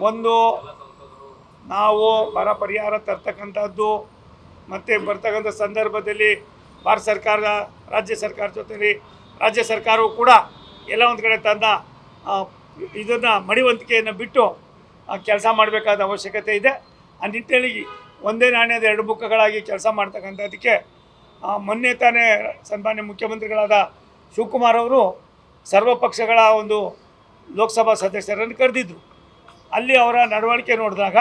ಒಂದು ನಾವು ಬರ ಪರಿಹಾರ ತರ್ತಕ್ಕಂಥದ್ದು ಮತ್ತು ಬರ್ತಕ್ಕಂಥ ಸಂದರ್ಭದಲ್ಲಿ ಭಾರತ ಸರ್ಕಾರ ರಾಜ್ಯ ಸರ್ಕಾರ ಜೊತೆಲಿ ರಾಜ್ಯ ಸರ್ಕಾರವು ಕೂಡ ಎಲ್ಲ ಒಂದು ಕಡೆ ತನ್ನ ಇದನ್ನು ಮಡಿವಂತಿಕೆಯನ್ನು ಬಿಟ್ಟು ಕೆಲಸ ಮಾಡಬೇಕಾದ ಅವಶ್ಯಕತೆ ಇದೆ. ಆ ನಿಟ್ಟಿನಲ್ಲಿ ಒಂದೇ ನಾಣ್ಯದ ಎರಡು ಮುಖಗಳಾಗಿ ಕೆಲಸ ಮಾಡ್ತಕ್ಕಂಥದ್ದಕ್ಕೆ ಮೊನ್ನೆ ತಾನೇ ಸನ್ಮಾನ್ಯ ಮುಖ್ಯಮಂತ್ರಿಗಳಾದ ಶಿವಕುಮಾರ್ ಅವರು ಸರ್ವಪಕ್ಷಗಳ ಒಂದು ಲೋಕಸಭಾ ಸದಸ್ಯರನ್ನು ಕರೆದಿದ್ದರು. ಅಲ್ಲಿ ಅವರ ನಡವಳಿಕೆ ನೋಡಿದಾಗ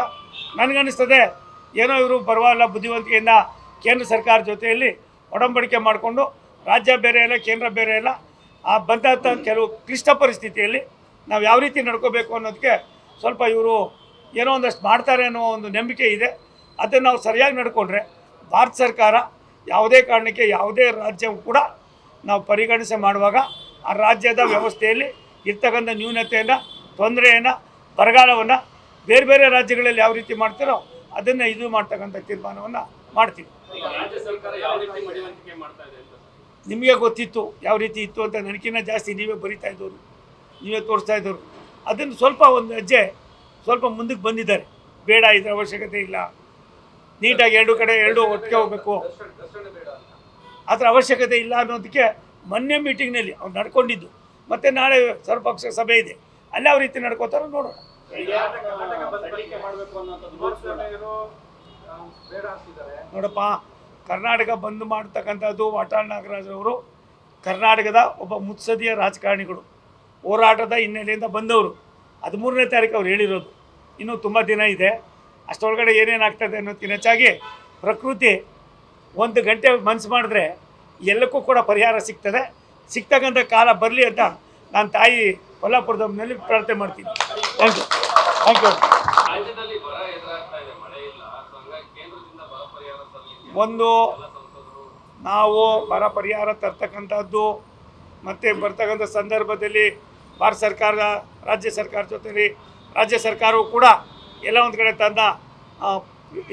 ನನಗನ್ನಿಸ್ತದೆ ಏನೋ ಇವರು ಪರವಾಗಿಲ್ಲ ಬುದ್ಧಿವಂತಿಕೆಯಿಂದ ಕೇಂದ್ರ ಸರ್ಕಾರ ಜೊತೆಯಲ್ಲಿ ಒಡಂಬಡಿಕೆ ಮಾಡಿಕೊಂಡು ರಾಜ್ಯ ಬೇರೆ ಇಲ್ಲ ಕೇಂದ್ರ ಬೇರೆ ಇಲ್ಲ ಆ ಬಂದಂಥ ಕೆಲವು ಕ್ಲಿಷ್ಟ ಪರಿಸ್ಥಿತಿಯಲ್ಲಿ ನಾವು ಯಾವ ರೀತಿ ನಡ್ಕೋಬೇಕು ಅನ್ನೋದಕ್ಕೆ ಸ್ವಲ್ಪ ಇವರು ಏನೋ ಒಂದಷ್ಟು ಮಾಡ್ತಾರೆ ಅನ್ನೋ ಒಂದು ನಂಬಿಕೆ ಇದೆ. ಅದನ್ನು ನಾವು ಸರಿಯಾಗಿ ನಡ್ಕೊಂಡ್ರೆ ಭಾರತ ಸರ್ಕಾರ ಯಾವುದೇ ಕಾರಣಕ್ಕೆ ಯಾವುದೇ ರಾಜ್ಯವು ಕೂಡ ನಾವು ಪರಿಗಣಿಸಿ ಮಾಡುವಾಗ ಆ ರಾಜ್ಯದ ವ್ಯವಸ್ಥೆಯಲ್ಲಿ ಇರ್ತಕ್ಕಂಥ ನ್ಯೂನತೆಯನ್ನು ತೊಂದರೆಯನ್ನು ಬರಗಾಲವನ್ನು ಬೇರೆ ಬೇರೆ ರಾಜ್ಯಗಳಲ್ಲಿ ಯಾವ ರೀತಿ ಮಾಡ್ತಾರೋ ಅದನ್ನು ಇದು ಮಾಡ್ತಕ್ಕಂಥ ತೀರ್ಮಾನವನ್ನು ಮಾಡ್ತೀವಿ. ನಿಮಗೆ ಗೊತ್ತಿತ್ತು ಯಾವ ರೀತಿ ಇತ್ತು ಅಂತ, ನನಗಿನ್ನ ಜಾಸ್ತಿ ನೀವೇ ಬರಿತಾ ಇದ್ದವರು, ನೀವೇ ತೋರಿಸ್ತಾ ಇದ್ದವರು. ಅದನ್ನು ಸ್ವಲ್ಪ ಒಂದು ಹೆಜ್ಜೆ ಸ್ವಲ್ಪ ಮುಂದಕ್ಕೆ ಬಂದಿದ್ದಾರೆ. ಬೇಡ, ಇದರ ಅವಶ್ಯಕತೆ ಇಲ್ಲ, ನೀಟಾಗಿ ಎರಡು ಕಡೆ ಎರಡು ಒಟ್ಟಿಗೆ ಹೋಗಬೇಕು, ಅದರ ಅವಶ್ಯಕತೆ ಇಲ್ಲ ಅನ್ನೋದಕ್ಕೆ ಮೊನ್ನೆ ಮೀಟಿಂಗ್ನಲ್ಲಿ ಅವ್ರು ನಡ್ಕೊಂಡಿದ್ದು. ಮತ್ತು ನಾಳೆ ಸರ್ವಪಕ್ಷ ಸಭೆ ಇದೆ, ಅಲ್ಲಿ ಯಾವ ರೀತಿ ನಡ್ಕೋತಾರೋ ನೋಡೋಣ. ನೋಡಪ್ಪ, ಕರ್ನಾಟಕ ಬಂದ್ ಮಾಡ್ತಕ್ಕಂಥದ್ದು ವಾಟಾಳ್ ನಾಗರಾಜ್ ಅವರು ಕರ್ನಾಟಕದ ಒಬ್ಬ ಮುತ್ಸದಿಯ ರಾಜಕಾರಣಿಗಳು, ಹೋರಾಟದ ಹಿನ್ನೆಲೆಯಿಂದ ಬಂದವರು. 13ನೇ ತಾರೀಕು ಅವ್ರು ಹೇಳಿರೋದು. ಇನ್ನೂ ತುಂಬ ದಿನ ಇದೆ, ಅಷ್ಟೊಳಗಡೆ ಏನೇನಾಗ್ತದೆ ಅನ್ನೋದಕ್ಕಿಂತ ಹೆಚ್ಚಾಗಿ ಪ್ರಕೃತಿ 1 ಗಂಟೆ ಮನಸ್ಸು ಮಾಡಿದ್ರೆ ಎಲ್ಲಕ್ಕೂ ಕೂಡ ಪರಿಹಾರ ಸಿಗ್ತದೆ. ಸಿಗ್ತಕ್ಕಂಥ ಕಾಲ ಬರಲಿ ಅಂತ ನಾನು ತಾಯಿ ಕೊಲ್ಲಾಪುರದಲ್ಲಿ ಪ್ರಾರ್ಥನೆ ಮಾಡ್ತೀನಿ. Thank you. ಒಂದು ನಾವು ಬರ ಪರಿಹಾರ ತರ್ತಕ್ಕಂಥದ್ದು ಮತ್ತು ಬರ್ತಕ್ಕಂಥ ಸಂದರ್ಭದಲ್ಲಿ ಭಾರತ ಸರ್ಕಾರ ರಾಜ್ಯ ಸರ್ಕಾರ ಜೊತೆಲಿ ರಾಜ್ಯ ಸರ್ಕಾರವು ಕೂಡ ಎಲ್ಲ ಒಂದು ಕಡೆ ತನ್ನ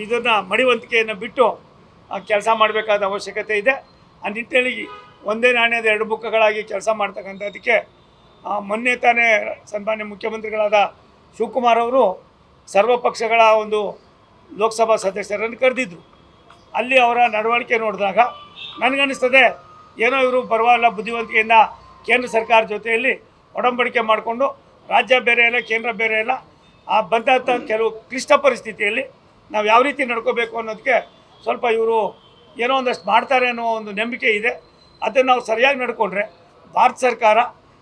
ಇದನ್ನು ಮಡಿವಂತಿಕೆಯನ್ನು ಬಿಟ್ಟು ಕೆಲಸ ಮಾಡಬೇಕಾದ ಅವಶ್ಯಕತೆ ಇದೆ. ಆ ನಿಟ್ಟಿನಲ್ಲಿ ಒಂದೇ ನಾಣ್ಯದ ಎರಡು ಮುಖಗಳಾಗಿ ಕೆಲಸ ಮಾಡ್ತಕ್ಕಂಥದ್ದಕ್ಕೆ ಮೊನ್ನೆ ತಾನೇ ಸನ್ಮಾನ್ಯ ಮುಖ್ಯಮಂತ್ರಿಗಳಾದ ಶಿವಕುಮಾರ್ ಅವರು ಸರ್ವಪಕ್ಷಗಳ ಒಂದು ಲೋಕಸಭಾ ಸದಸ್ಯರನ್ನು ಕರೆದಿದ್ದರು. ಅಲ್ಲಿ ಅವರ ನಡವಳಿಕೆ ನೋಡಿದಾಗ ನನಗನ್ನಿಸ್ತದೆ ಏನೋ ಇವರು ಪರವಾಗಿಲ್ಲ ಬುದ್ಧಿವಂತಿಕೆಯಿಂದ ಕೇಂದ್ರ ಸರ್ಕಾರ ಜೊತೆಯಲ್ಲಿ ಒಡಂಬಡಿಕೆ ಮಾಡಿಕೊಂಡು ರಾಜ್ಯ ಬೇರೆ ಇಲ್ಲ ಕೇಂದ್ರ ಬೇರೆ ಇಲ್ಲ ಆ ಬಂದಂಥ ಕೆಲವು ಕ್ಲಿಷ್ಟ ಪರಿಸ್ಥಿತಿಯಲ್ಲಿ ನಾವು ಯಾವ ರೀತಿ ನಡ್ಕೋಬೇಕು ಅನ್ನೋದಕ್ಕೆ ಸ್ವಲ್ಪ ಇವರು ಏನೋ ಒಂದಷ್ಟು ಮಾಡ್ತಾರೆ ಅನ್ನೋ ಒಂದು ನಂಬಿಕೆ ಇದೆ. ಅದನ್ನು ನಾವು ಸರಿಯಾಗಿ ನಡ್ಕೊಂಡ್ರೆ ಭಾರತ ಸರ್ಕಾರ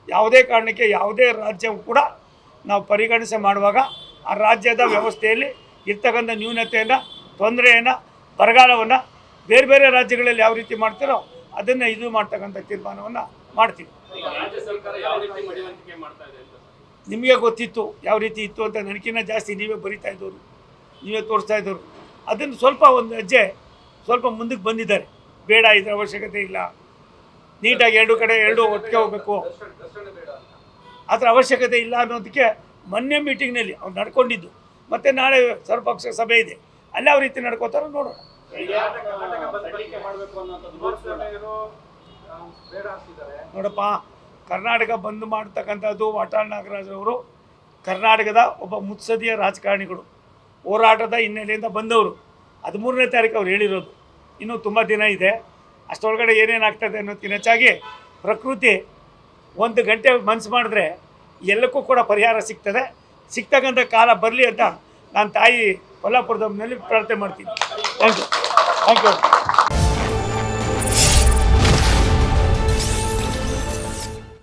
ಯಾವುದೇ ಕಾರಣಕ್ಕೆ ಯಾವುದೇ ರಾಜ್ಯವು ಕೂಡ ನಾವು ಪರಿಗಣಿಸಿ ಮಾಡುವಾಗ ಆ ರಾಜ್ಯದ ವ್ಯವಸ್ಥೆಯಲ್ಲಿ ಇರ್ತಕ್ಕಂಥ ನ್ಯೂನತೆಯನ್ನು ತೊಂದರೆಯನ್ನು ಬರಗಾಲವನ್ನು ಬೇರೆ ಬೇರೆ ರಾಜ್ಯಗಳಲ್ಲಿ ಯಾವ ರೀತಿ ಮಾಡ್ತಾರೋ ಅದನ್ನು ಇದು ಮಾಡ್ತಕ್ಕಂಥ ತೀರ್ಮಾನವನ್ನು ಮಾಡ್ತೀವಿ. ನಿಮಗೆ ಗೊತ್ತಿತ್ತು ಯಾವ ರೀತಿ ಇತ್ತು ಅಂತ, ನನಗಿನ್ನ ಜಾಸ್ತಿ ನೀವೇ ಬರಿತಾ ಇದ್ದವರು, ನೀವೇ ತೋರಿಸ್ತಾ ಇದ್ದವರು. ಅದನ್ನು ಸ್ವಲ್ಪ ಒಂದು ಹೆಜ್ಜೆ ಸ್ವಲ್ಪ ಮುಂದಕ್ಕೆ ಬಂದಿದ್ದಾರೆ. ಬೇಡ, ಇದರ ಅವಶ್ಯಕತೆ ಇಲ್ಲ, ನೀಟಾಗಿ ಎರಡು ಕಡೆ ಎರಡು ಒಟ್ಟಿಗೆ ಹೋಗಬೇಕು, ಅದರ ಅವಶ್ಯಕತೆ ಇಲ್ಲ ಅನ್ನೋದಕ್ಕೆ ಮೊನ್ನೆ ಮೀಟಿಂಗ್ನಲ್ಲಿ ಅವ್ರು ನಡ್ಕೊಂಡಿದ್ದು. ಮತ್ತು ನಾಳೆ ಸರ್ವಪಕ್ಷ ಸಭೆ ಇದೆ, ಅಲ್ಲಿ ಯಾವ ರೀತಿ ನಡ್ಕೋತಾರೋ ನೋಡೋಣ. ನೋಡಪ್ಪ, ಕರ್ನಾಟಕ ಬಂದ್ ಮಾಡ್ತಕ್ಕಂಥದ್ದು ವಾಟಾಳ್ ನಾಗರಾಜ್ ಅವರು ಕರ್ನಾಟಕದ ಒಬ್ಬ ಮುತ್ಸದಿಯ ರಾಜಕಾರಣಿಗಳು, ಹೋರಾಟದ ಹಿನ್ನೆಲೆಯಿಂದ ಬಂದವರು. 13ನೇ ತಾರೀಕು ಅವ್ರು ಹೇಳಿರೋದು. ಇನ್ನೂ ತುಂಬ ದಿನ ಇದೆ, ಅಷ್ಟೊಳಗಡೆ ಏನೇನಾಗ್ತದೆ ಅನ್ನೋದಕ್ಕಿಂತ ಹೆಚ್ಚಾಗಿ ಪ್ರಕೃತಿ 1 ಗಂಟೆ ಮನಸ್ಸು ಮಾಡಿದ್ರೆ ಎಲ್ಲಕ್ಕೂ ಕೂಡ ಪರಿಹಾರ ಸಿಗ್ತದೆ. ಸಿಗ್ತಕ್ಕಂಥ ಕಾಲ ಬರಲಿ ಅಂತ ನಾನು ತಾಯಿ ಕೊಲ್ಲಾಪುರದಲ್ಲಿ ಪ್ರಾರ್ಥನೆ ಮಾಡ್ತೀನಿ. Thank you.